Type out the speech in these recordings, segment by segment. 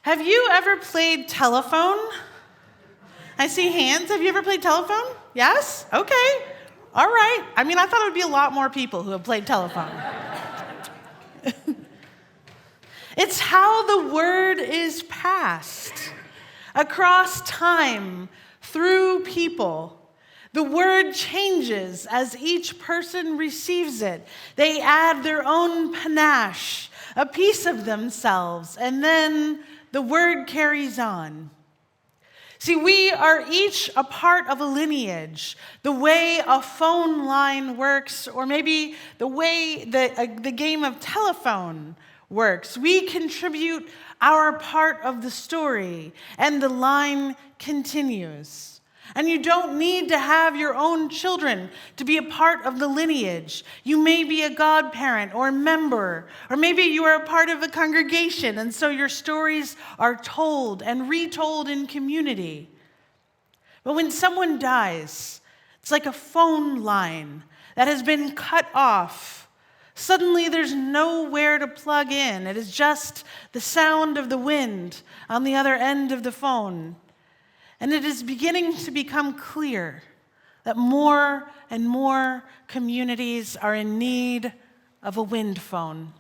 Have you ever played telephone? I see hands. Have you ever played telephone? Yes? Okay. All right. I thought it would be a lot more people who have played telephone. It's how the word is passed across time, through people. The word changes as each person receives it. They add their own panache, a piece of themselves, and then the word carries on. See, we are each a part of a lineage. The way a phone line works, or maybe the way the game of telephone works. We contribute our part of the story, and the line continues. And you don't need to have your own children to be a part of the lineage. You may be a godparent or member, or maybe you are a part of a congregation, and so your stories are told and retold in community. But when someone dies, it's like a phone line that has been cut off. Suddenly there's nowhere to plug in. It is just the sound of the wind on the other end of the phone. And it is beginning to become clear that more and more communities are in need of a wind phone.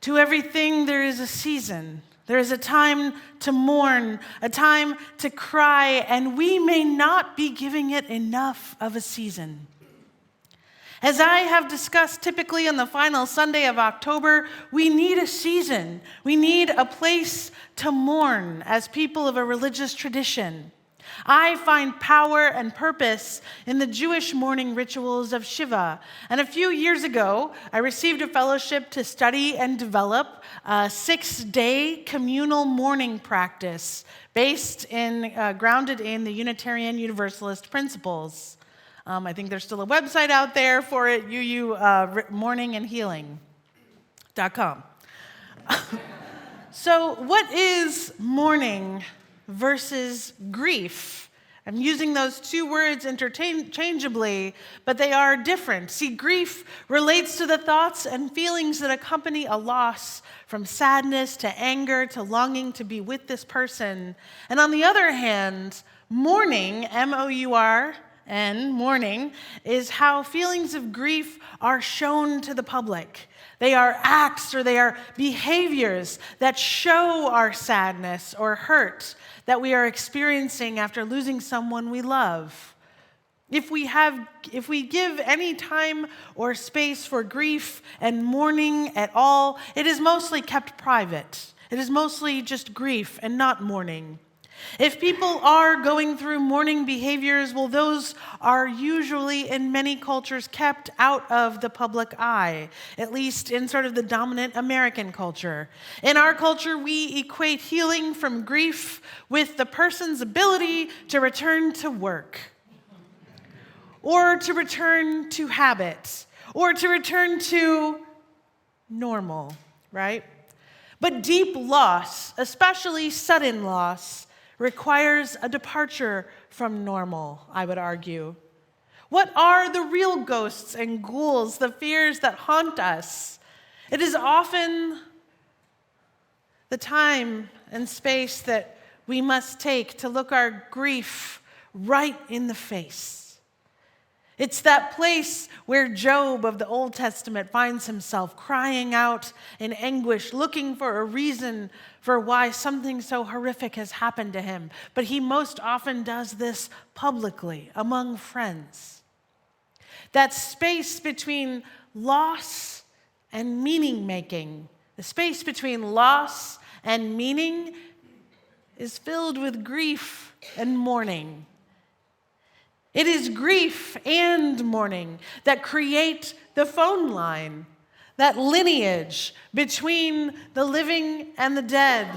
To everything there is a season. There is a time to mourn, a time to cry, and we may not be giving it enough of a season. As I have discussed typically on the final Sunday of October, we need a season. We need a place to mourn as people of a religious tradition. I find power and purpose in the Jewish mourning rituals of Shiva. And a few years ago, I received a fellowship to study and develop a 6-day communal mourning practice grounded in the Unitarian Universalist principles. I think there's still a website out there for it, mourningandhealing.com. So what is mourning versus grief? I'm using those two words interchangeably, but they are different. See, grief relates to the thoughts and feelings that accompany a loss, from sadness to anger to longing to be with this person. And on the other hand, mourning, mourning, is how feelings of grief are shown to the public. They are acts or they are behaviors that show our sadness or hurt that we are experiencing after losing someone we love. If we give any time or space for grief and mourning at all, it is mostly kept private. It is mostly just grief and not mourning. If people are going through mourning behaviors, well, those are usually in many cultures kept out of the public eye, at least in sort of the dominant American culture. In our culture, we equate healing from grief with the person's ability to return to work, or to return to habit, or to return to normal, right? But deep loss, especially sudden loss, requires a departure from normal, I would argue. What are the real ghosts and ghouls, the fears that haunt us? It is often the time and space that we must take to look our grief right in the face. It's that place where Job of the Old Testament finds himself crying out in anguish, looking for a reason for why something so horrific has happened to him. But he most often does this publicly, among friends. That space between loss and meaning-making, the space between loss and meaning, is filled with grief and mourning. It is grief and mourning that create the phone line, that lineage between the living and the dead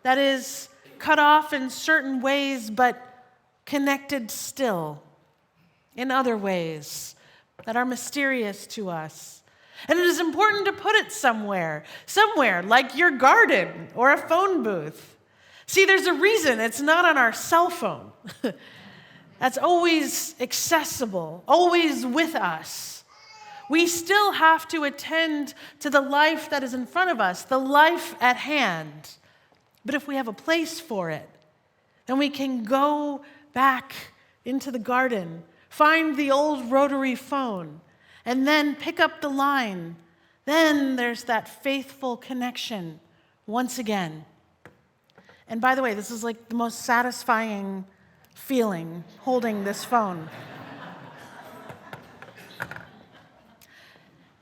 that is cut off in certain ways but connected still in other ways that are mysterious to us. And it is important to put it somewhere like your garden or a phone booth. See, there's a reason it's not on our cell phone. That's always accessible, always with us. We still have to attend to the life that is in front of us, the life at hand. But if we have a place for it, then we can go back into the garden, find the old rotary phone, and then pick up the line. Then there's that faithful connection once again. And by the way, this is like the most satisfying feeling, holding this phone.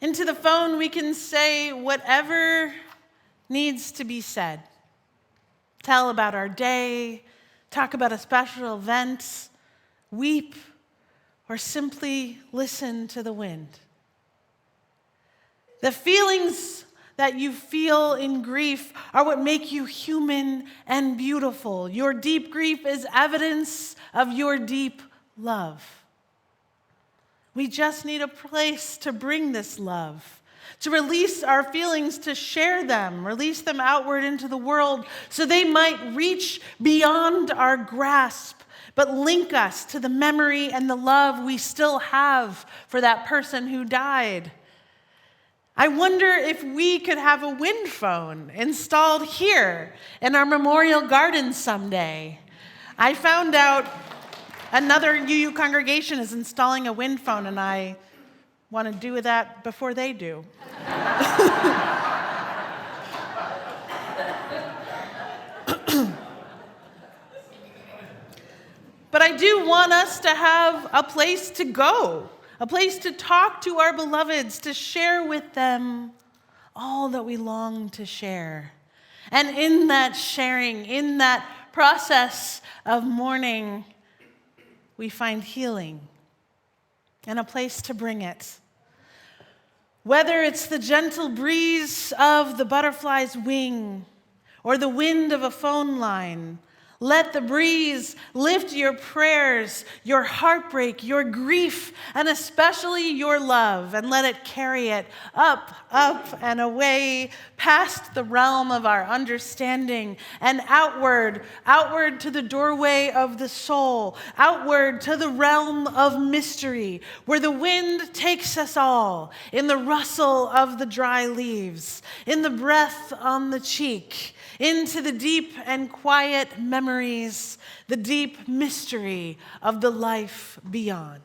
Into the phone, we can say whatever needs to be said. Tell about our day, talk about a special event, weep, or simply listen to the wind. The feelings that you feel in grief are what make you human and beautiful. Your deep grief is evidence of your deep love. We just need a place to bring this love, to release our feelings, to share them, release them outward into the world so they might reach beyond our grasp, but link us to the memory and the love we still have for that person who died. I wonder if we could have a wind phone installed here in our memorial garden someday. I found out another UU congregation is installing a wind phone, and I want to do that before they do. But I do want us to have a place to go, a place to talk to our beloveds, to share with them all that we long to share. And in that sharing, in that process of mourning, we find healing and a place to bring it. Whether it's the gentle breeze of the butterfly's wing or the wind of a phone line, let the breeze lift your prayers, your heartbreak, your grief, and especially your love, and let it carry it up, up, and away past the realm of our understanding and outward to the doorway of the soul, outward to the realm of mystery, where the wind takes us all, in the rustle of the dry leaves, in the breath on the cheek, into the deep and quiet memories, the deep mystery of the life beyond.